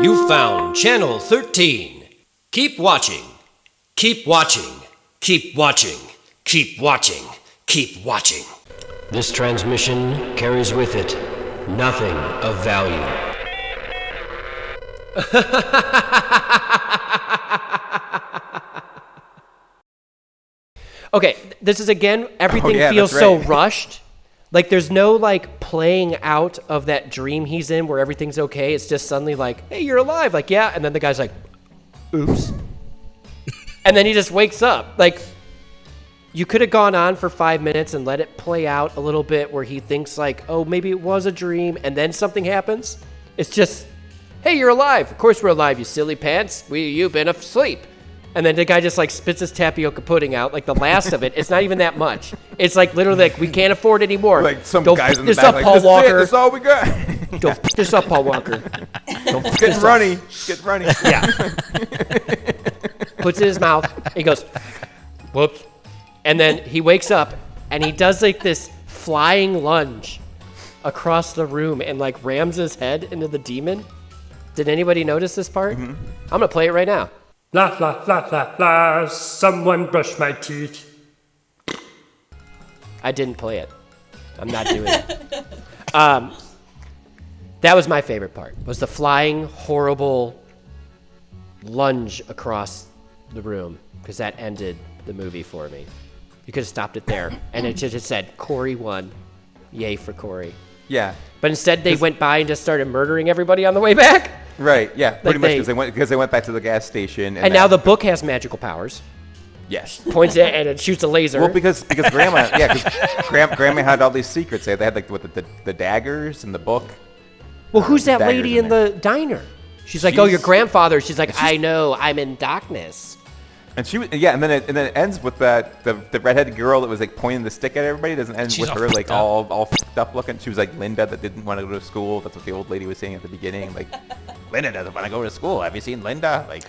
You found Channel 13. Keep watching. Keep watching. Keep watching. Keep watching. Keep watching. This transmission carries with it nothing of value. Okay, this is again, everything feels so rushed. Like there's no like playing out of that dream he's in where everything's okay. It's just suddenly like, hey, you're alive. Like, yeah. And then the guy's like, oops. And then he just wakes up. Like, you could have gone on for 5 minutes and let it play out a little bit where he thinks like, oh, maybe it was a dream. And then something happens. It's just, hey, you're alive. Of course we're alive, you silly pants. You've been asleep. And then the guy just like spits his tapioca pudding out, like the last of it. It's not even that much. It's like literally like we can't afford anymore. Like some Don't guys pick in the this back up, like, Paul Walker. That's all we got. Don't pick this up, Paul Walker. Don't pick Get this runny. Get runny. Yeah. Puts it in his mouth. He goes, whoops. And then he wakes up and he does like this flying lunge across the room and like rams his head into the demon. Did anybody notice this part? Mm-hmm. I'm going to play it right now. La la la la la, someone brush my teeth. I didn't play it. I'm not doing it. That was my favorite part, was the flying, horrible lunge across the room, because that ended the movie for me. You could have stopped it there, and it just said, Corey won. Yay for Corey. Yeah. But instead, they went by and just started murdering everybody on the way back. Right, yeah, pretty Like much because they went back to the gas station. And now the book has magical powers. Yes. Points it and it shoots a laser. Well, because Grandma, Grandma had all these secrets. They had like the daggers in the book. Well, who's that Daggers lady in in the diner? She's like, oh, your grandfather. She's like, I know, I'm in darkness. And and then it ends with the redheaded girl that was like pointing the stick at everybody. It doesn't end with her like all fucked up looking. She was like Linda that didn't want to go to school. That's what the old lady was saying at the beginning. Like, Linda doesn't want to go to school. Have you seen Linda? Like,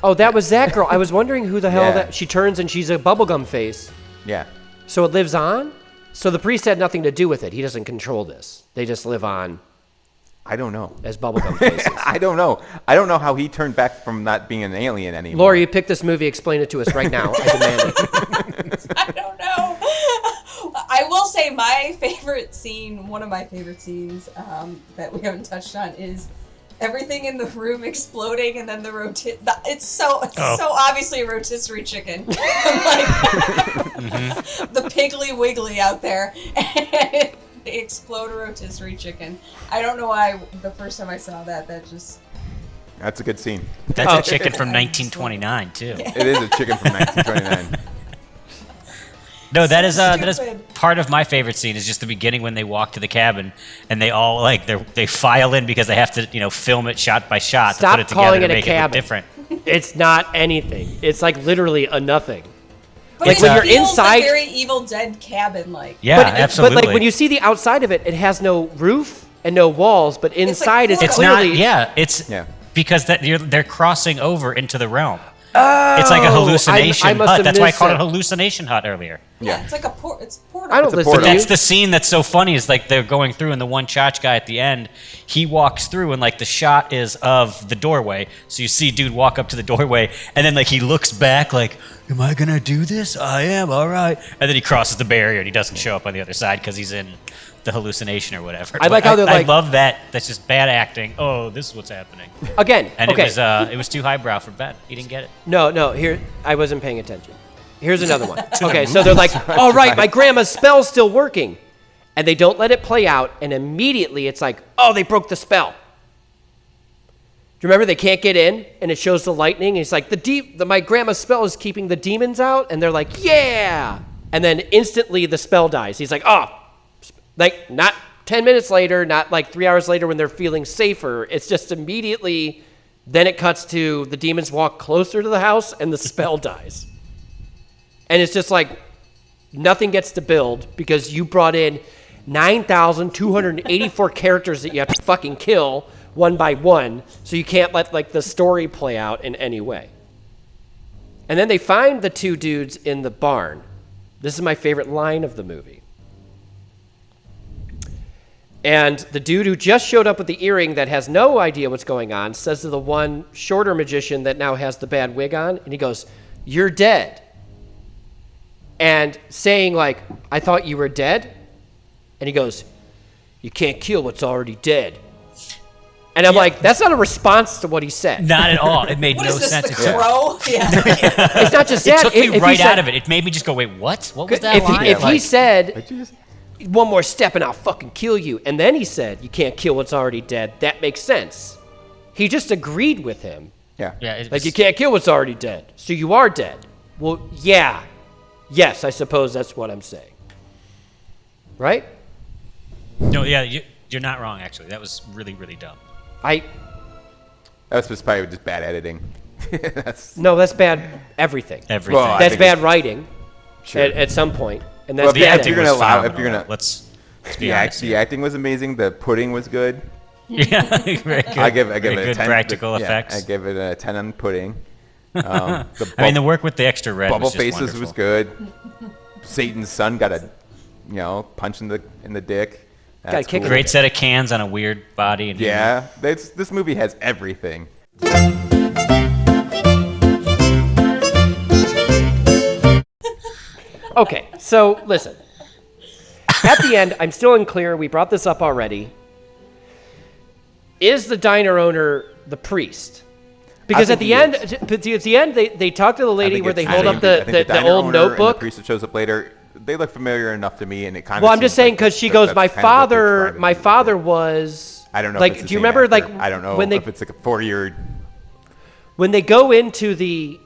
oh, that was that girl. I was wondering who the hell that she turns and she's a bubblegum face. Yeah. So it lives on? So the priest had nothing to do with it. He doesn't control this. They just live on. I don't know. As bubblegum faces. I don't know. I don't know how he turned back from not being an alien anymore. Laura, you picked this movie. Explain it to us right now. I demand it. I don't know. I will say my favorite scene, one of my favorite scenes that we haven't touched on is everything in the room exploding and then it's so obviously a rotisserie chicken. Like, the Piggly Wiggly out there. And they explode a rotisserie chicken. I don't know why the first time I saw that just... That's a good scene. That's a chicken from 1929, too. Yeah. It is a chicken from 1929. No, that is part of my favorite scene is just the beginning when they walk to the cabin and they all like they file in because they have to film it shot by shot to put it together to make it look different. It's not anything. It's like literally a nothing. But like when you're inside, a very Evil Dead cabin, like. Yeah, absolutely. But like when you see the outside of it, it has no roof and no walls, but inside it's clearly. It's because they're crossing over into the realm. Oh, it's like a hallucination hut. That's why I called it hallucination hut earlier. Yeah, it's like it's portal. I don't listen to you. That's the scene that's so funny is like they're going through and the one Chach guy at the end, he walks through and like the shot is of the doorway. So you see dude walk up to the doorway and then like he looks back like, am I going to do this? I am, all right. And then he crosses the barrier and he doesn't show up on the other side because he's in the hallucination or whatever. I like how they're like, I love that. That's just bad acting. Oh, this is what's happening. Again, and it was too highbrow for Ben. He didn't get it. No, here I wasn't paying attention. Here's another one. Okay, so they're like, all right, my grandma's spell's still working. And they don't let it play out, and immediately it's like, oh, they broke the spell. Do you remember they can't get in, and it shows the lightning, and it's like, my grandma's spell is keeping the demons out, and they're like, yeah! And then instantly the spell dies. He's like, oh, like not 10 minutes later, not like 3 hours later when they're feeling safer. It's just immediately, then it cuts to the demons walk closer to the house, and the spell dies. And it's just like nothing gets to build because you brought in 9,284 characters that you have to fucking kill one by one, so you can't let like the story play out in any way. And then they find the two dudes in the barn. This is my favorite line of the movie. And the dude who just showed up with the earring that has no idea what's going on says to the one shorter magician that now has the bad wig on, and he goes, "You're dead." And saying like, "I thought you were dead?" And he goes, "You can't kill what's already dead." And I'm like, that's not a response to what he said. Not at all. It made What no is this, sense. the crow? Yeah. It's not just It that. took me If he right said- out of it. It made me just go, wait, what? What was that If line? he, if he said, Did you just- one more step and I'll fucking kill you, and then he said, "You can't kill what's already dead," that makes sense. He just agreed with him. Yeah. Yeah, it Like, was- you can't kill what's already dead, so you are dead. Well, yeah. Yes, I suppose that's what I'm saying. Right? No, yeah, you're not wrong, actually. That was really, really dumb. That was just probably just bad editing. That's No, that's bad everything. Everything. Well, I That's think bad writing Sure. at some point, and that's Well, the bad if acting you're was gonna allow- if phenomenal. you're gonna- Let's be the, honest. the acting was amazing. The pudding was good. Yeah, very good. I give Very it a good 10. practical Yeah, effects. I give it a 10 on pudding. I mean, the work with the extra red Bubble was just faces wonderful. was good. Satan's son got a, punch in the dick. That's Gotta kick cool. Great set of cans on a weird body. And Yeah, this movie has everything. Okay, so listen. At the end, I'm still unclear. We brought this up already. Is the diner owner the priest? Because I at think the he end, is. at the end, they talk to the I lady think where they it's hold the up same. I think the diner old owner and notebook. the priest that shows up later, they look familiar enough to me, and it kind of. Well, I'm just saying because she goes, my father was. I don't know. Like, if it's the do you same remember actor. like I don't know when they if it's like a 4-year. when they go into the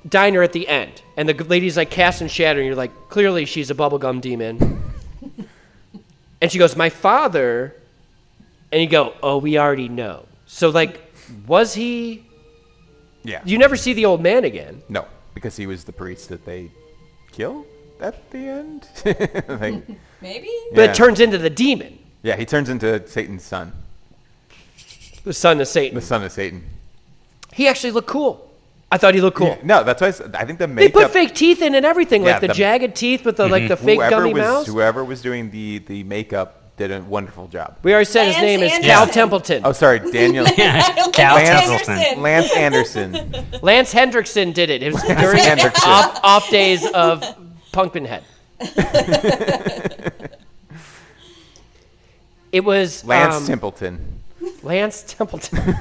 diner at the end and the lady's like cast and shatter, and you're like, clearly she's a bubblegum demon. And she goes, "My father," and you go, "Oh, we already know." So like, was he? Yeah. You never see the old man again. No, because he was the priest that they killed at the end. Like, Maybe? But Yeah. it turns into the demon, yeah, he turns into Satan's son, the son of Satan. the son of Satan. He actually looked cool. I thought he looked cool. Yeah, no, that's why I think the They makeup. put fake teeth in and everything, Yeah, like the the- jagged teeth with the like the fake gummy mouth. Whoever was doing the makeup did a wonderful job. We already said his Lance name is Anderson. Cal Templeton. Oh, sorry, Daniel. Cal Lance- Templeton. Lance Anderson. Lance Hendrickson did it. It was during Hendrickson. off days of Pumpkinhead. It was Lance Templeton. Lance Templeton.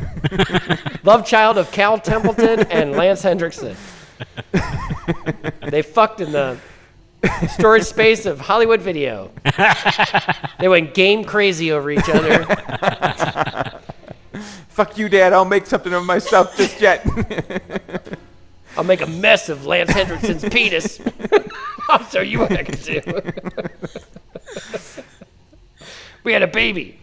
Love child of Cal Templeton and Lance Hendrickson. They fucked in the storage space of Hollywood Video. They went game crazy over each other. Fuck you, Dad. I'll make something of myself just yet. I'll make a mess of Lance Hendrickson's penis. I'll show you what I can do. We had a baby.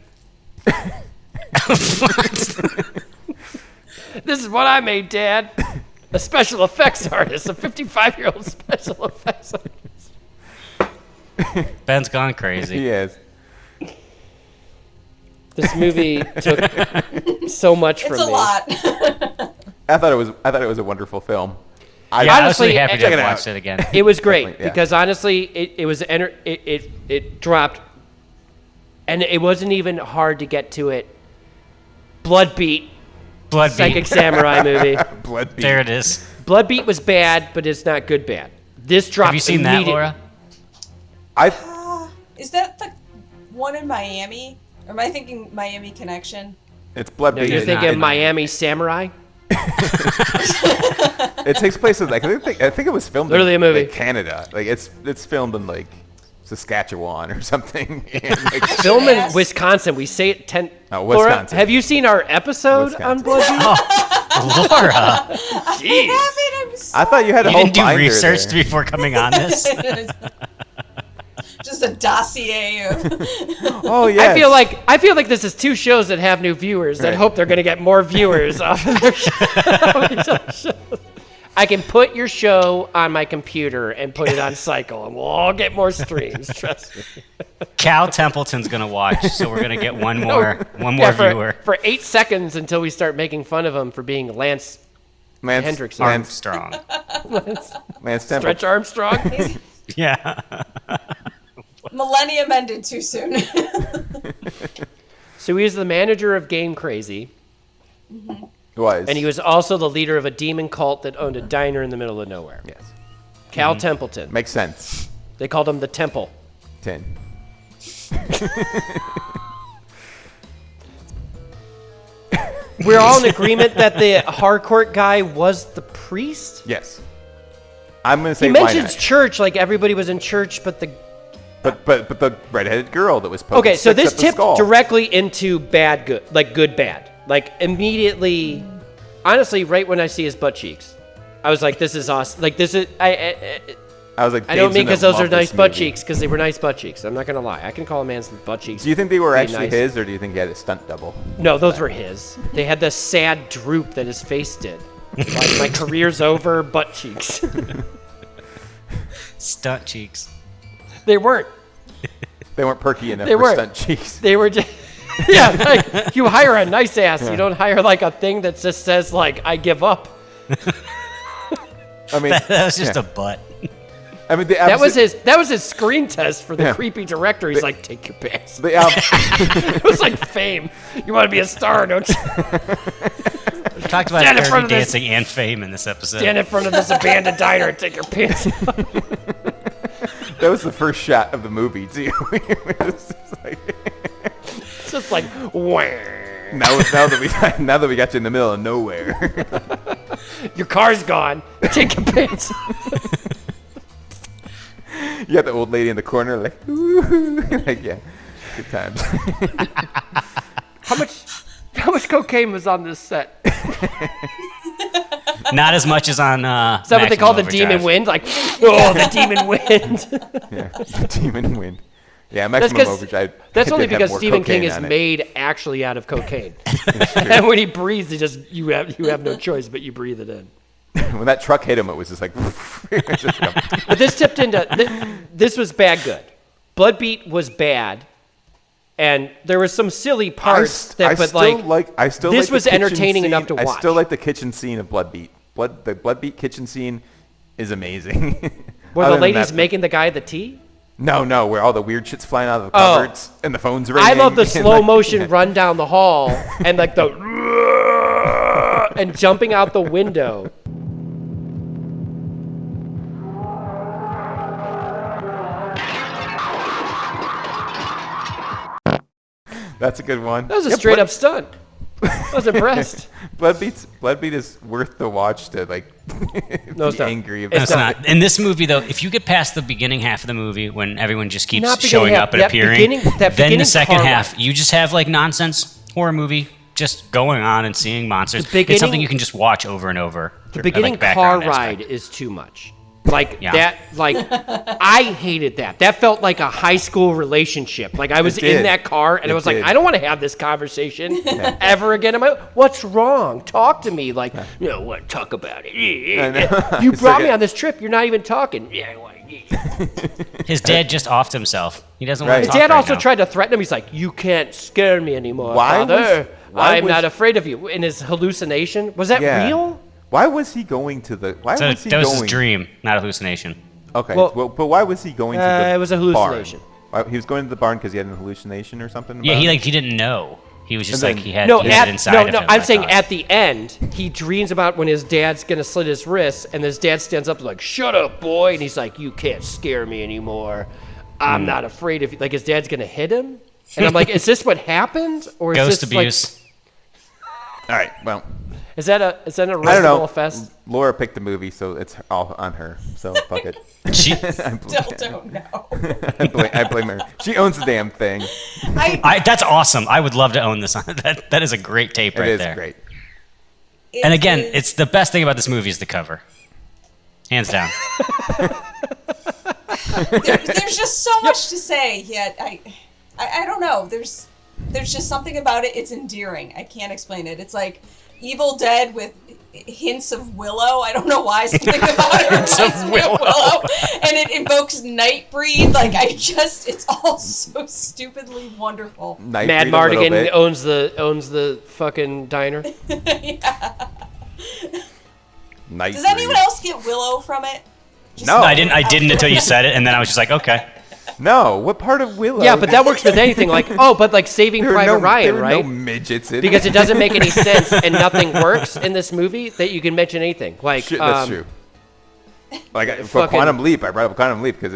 This is what I made, Dad. A special effects artist, a 55-year-old special effects artist. Ben's gone crazy. He is. This movie took so much from It's a me. lot. I thought it was a wonderful film. Yeah, I was Honestly, really happy to check have it out. watched it again. It was great Definitely, yeah. because honestly, it dropped, and it wasn't even hard to get to it. Bloodbeat, Blood Psychic Beat. Samurai movie. Blood Beat. There it is. Bloodbeat was bad, but it's not good bad. This dropped. Have you seen that, immediately. Laura? Is that the one in Miami? Or am I thinking Miami Connection? It's Blood No, Beat. you're It- thinking it- Miami Samurai. It takes place in like I think it was filmed Literally in a movie. like, Canada. Like it's filmed in like Saskatchewan or something. And, like, Film in Yes. Wisconsin. We say it 10. Oh, Laura, Wisconsin. have you seen our episode on Wisconsin. Bloodbeat? Laura, Jeez. I thought you had a you whole didn't do binder research there. before coming on this? Just a dossier of. Oh yeah. I feel like this is two shows that have new viewers that Right. hope they're going to get more viewers off of their show. I can put your show on my computer and put it on cycle, and we'll all get more streams. Trust me. Cal Templeton's gonna watch, so we're gonna get one more viewer. For 8 seconds until we start making fun of him for being Lance Hendrickson. Armstrong. Lance Temple. Stretch Armstrong. Yeah. Millennium ended too soon. So he was the manager of Game Crazy. Was. And he was also the leader of a demon cult that owned a diner in the middle of nowhere. Yes. Cal Templeton. Makes sense. They called him the Temple. 10. We're all in agreement that the Harcourt guy was the priest? Yes. I'm gonna say He why mentions not? church, like everybody was in church, but the... But the redheaded girl that was poking Okay, so sticks this at the tipped skull. directly into bad, good, like good, bad. Like immediately, honestly, right when I see his butt cheeks, I was like, this is awesome. Like this is, I was like, I don't Dave's mean gonna because those love are nice this butt movie. cheeks, because they were nice butt cheeks. I'm not going to lie. I can call a man's butt cheeks. Do you think they were be actually nice. his, or do you think he had a stunt double? No, those were his. They had the sad droop that his face did. Like, my career's over, butt cheeks. Stunt cheeks. They weren't. They weren't perky enough They for weren't. stunt cheeks. They were just... yeah, like, you hire a nice ass. You don't hire, like, a thing that just says, like, I give up. I mean, That was just a butt. I mean, the That was opposite- his screen test for the Yeah. creepy director. He's like, take your pants. The, It was like Fame. You want to be a star, don't you? We talked about Stand in front Dirty of this- Dancing and Fame in this episode. Stand in front of this abandoned diner and take your pants off. that was the first shot of the movie too. It was just like, It's just like, wah. now that we got you in the middle of nowhere. Your car's gone. Take your pants off. You got the old lady in the corner, like, ooh, like yeah, good times. How much cocaine was on this set? Not as much as on. Is that what they call the demon wind? Like, oh, the demon wind. Yeah, the demon wind. Yeah, That's maximum overdrive. That's only did have because more Stephen King cocaine is on it. made actually out of cocaine. And when he breathes, you have no choice but you breathe it in. When that truck hit him, it was just like. But this tipped into this was bad. Good, Bloodbeat was bad, and there was some silly parts I but still like like this the was kitchen entertaining scene. enough to watch. I still like the kitchen scene of Bloodbeat. The Bloodbeat kitchen scene is amazing. Where Other the than lady's that- making the guy the tea. No, where all the weird shit's flying out of the Oh. cupboards and the phones ringing. I love the and, slow like, motion yeah. run down the hall and like the and jumping out the window. That's a good one. That was a straight up stunt. I was impressed. Bloodbeat is worth the watch to like No, it's be not. angry It's about. It's not. In this movie, though, if you get past the beginning half of the movie when everyone just keeps Not beginning showing half, up and that appearing, beginning- that then the beginning second car half, ride. you just have like nonsense horror movie just going on and seeing monsters. The beginning- It's something you can just watch over and over. The beginning like car background ride aspect. is too much. Like Yeah. that, like I hated that. That felt like a high school relationship. Like I was It did. in that car and It I was like, did. I don't want to have this conversation ever again. What's wrong? Talk to me. Like, what? Talk about it. know. You It's brought like me a- on this trip. You're not even talking. Yeah. His dad just offed himself. He doesn't Right. want His to talk dad right also now. tried to threaten him. He's like, you can't scare me anymore, Why Father. why I'm was- not afraid of you. In his hallucination, was that Yeah. real? Why was he going to the? Why So was he that was going? his dream, not a hallucination. Okay, Well- but why was he going to the? It was a hallucination. Barn? He was going to the barn because he had an hallucination or something. Yeah, about it? he didn't know. He was just And like then- he had No, he had it inside of him. I'm I saying thought. at the end, he dreams about when his dad's gonna slit his wrist, and his dad stands up like, "Shut up, boy!" And he's like, "You can't scare me anymore. I'm not afraid of you." Like his dad's gonna hit him, and I'm like, "Is this what happened, or is Ghost this abuse. All right, well, Is that a I don't reasonable know. offense? Laura picked the movie, so it's all on her. So fuck it. She, Still don't know. I blame her. She owns the damn thing. that's awesome. I would love to own this. That is a great tape It right is there. great. And again, it's the best thing about this movie is the cover, hands down. There's just so much to say. Yet I don't know. There's just something about it. It's endearing. I can't explain it. It's like Evil Dead with hints of Willow. I don't know why something about it Hints of reminds me of Willow, and it invokes Nightbreed. Like it's all so stupidly wonderful. Nightbreed Mad a little Mardigan bit. owns the fucking diner. Nightbreed. Does anyone else get Willow from it? Just No. I didn't until you said it, and then I was just like, okay. No, what part of Willow? Yeah, but that works with anything. Like, but like Saving Private Ryan, there were right? no midgets in Because it doesn't make any sense and nothing works in this movie that you can mention anything. Like, Shit, that's true. Like for fucking- Quantum Leap, I brought up Quantum Leap because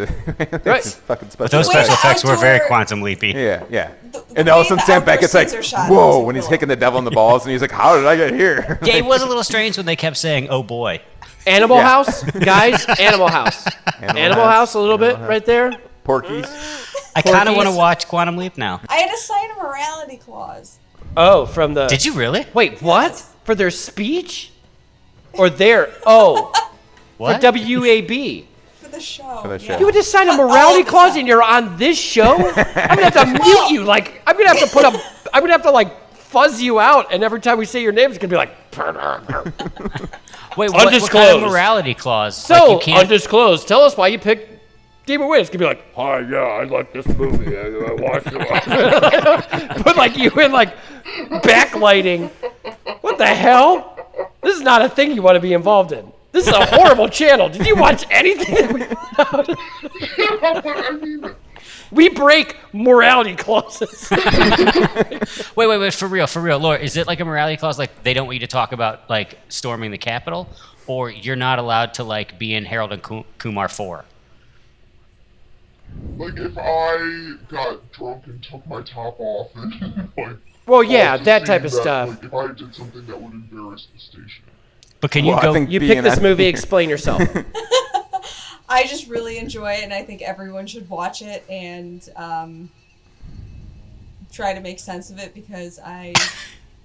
Right. it's fucking special. But those The way special the effects were very outdoor- quantum leapy. Yeah. The And all of a way sudden the Sam outdoor Beckett's like, scenes are shot whoa, is when he's cool. kicking the devil in the balls and he's like, how did I get here? Yeah, it was a little strange when they kept saying, "Oh boy." Animal Yeah. House, guys. Animal House. Animal House, a little bit right there. Porkies. I kind of want to Porkies. watch Quantum Leap now. I had to sign a morality clause. Oh, from the. Did you really? Wait, what? For their speech? Or their. Oh, What? for WAB. For the show. For the show. yeah. You would just sign a morality clause and you're on this show? I'm gonna have to mute you. Like, I'm gonna have to I'm gonna have to like fuzz you out, and every time we say your name, it's gonna be like. Wait, what kind Undisclosed. of morality clause? So, Like, you can't. undisclosed. Tell us why you picked Demon Wayne. It's gonna be like, hi, yeah, I like this movie. I watched it. Put like you in like backlighting. What the hell? This is not a thing you want to be involved in. This is a horrible channel. Did you watch anything that we put out? We break morality clauses. Wait, for real, Laura, is it like a morality clause, like they don't want you to talk about like storming the Capitol, or you're not allowed to like be in Harold and Kumar 4? Like, if I got drunk and took my top off and, like... Well, yeah, caused a that scene type of stuff. Like, if I did something that would embarrass the station. But can Well, you I go? think- You Being picked this an- movie. Explain yourself. I just really enjoy it, and I think everyone should watch it and try to make sense of it, because I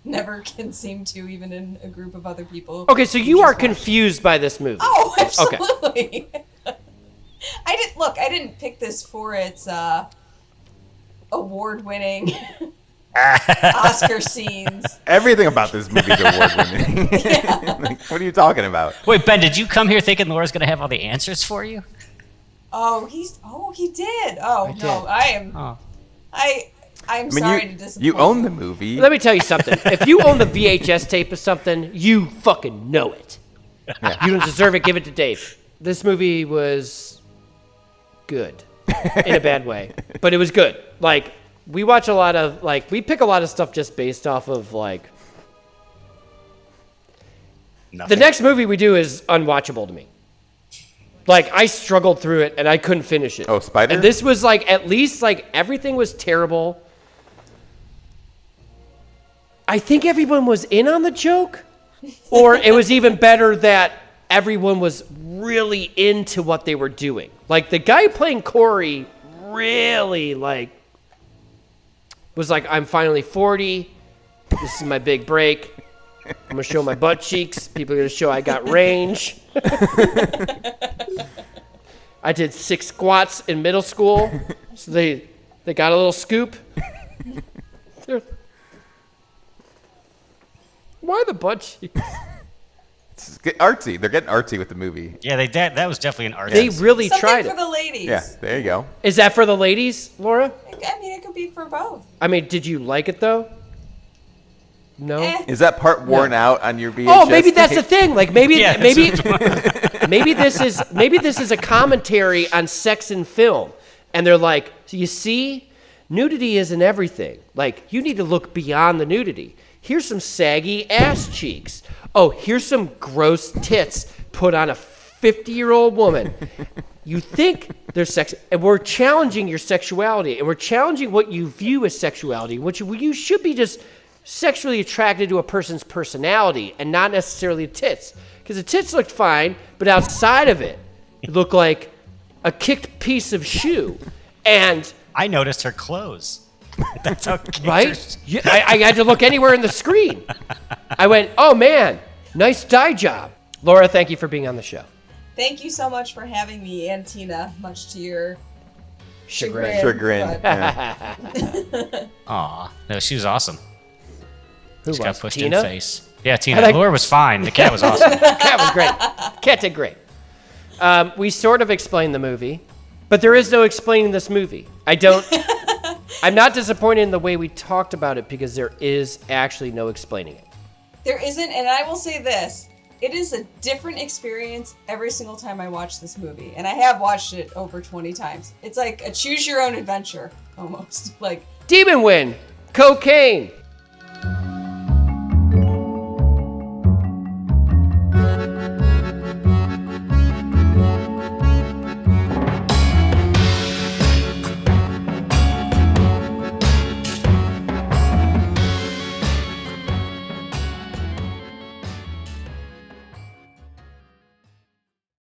never can seem to, even in a group of other people. Okay, so you are confused by this movie. Oh, absolutely. I didn't pick this for its award-winning Oscar scenes. Everything about this movie is award-winning. Like, what are you talking about? Wait, Ben, did you come here thinking Laura's gonna have all the answers for you? He did. Oh, no, did. I am. Oh. I'm I mean, sorry to disappoint you own the movie. Let me tell you something. If you own the VHS tape of something, you fucking know it. Yeah. You don't deserve it. Give it to Dave. This movie was good in a bad way, but it was good. Like, we watch a lot of, like, we pick a lot of stuff just based off of, like, Nothing. the next movie we do is unwatchable to me. Like, I struggled through it and I couldn't finish it. Oh, Spider? And this was like, at least like everything was terrible. I think everyone was in on the joke, or it was even better that everyone was really into what they were doing. Like, the guy playing Corey really like was like, I'm finally 40. This is my big break. I'm gonna show my butt cheeks. People are gonna show I got range. I did 6 squats in middle school, so they got a little scoop. Why the butt cheeks? It's artsy. They're getting artsy with the movie. Yeah, that was definitely an art. They really Something tried for it. the ladies. Yeah, there you go. Is that for the ladies, Laura? I mean, it could be for both. I mean, did you like it though? No. Eh. Is that part worn out on your VHS? Oh, maybe that's the tape? thing. Like maybe Yeah, maybe this is a commentary on sex in film, and they're like, so you see, nudity isn't everything. Like, you need to look beyond the nudity. Here's some saggy ass cheeks. Oh, here's some gross tits put on a 50-year-old woman. You think they're sexy, and we're challenging your sexuality, and we're challenging what you view as sexuality, which you should be just sexually attracted to a person's personality and not necessarily the tits. Because the tits looked fine, but outside of it, it looked like a kicked piece of shoe. And I noticed her clothes. That's how. right? Yeah, I had to look anywhere in the screen. I went, oh man, nice dye job. Laura, thank you for being on the show. Thank you so much for having me, and Tina, much to your Chagrin. Chagrin. but- Yeah. Aw, no, she was awesome. Who Just got was? pushed Tina? in face. Yeah, Tina. I like- Laura was fine. The cat was awesome. Cat was great. Cat did great. We sort of explained the movie, but there is no explaining this movie. I'm not disappointed in the way we talked about it because there is actually no explaining it. There isn't, and I will say this. it is a different experience every single time I watch this movie, and I have watched it over 20 times. It's like a choose your own adventure almost. Like Demon Wind, cocaine,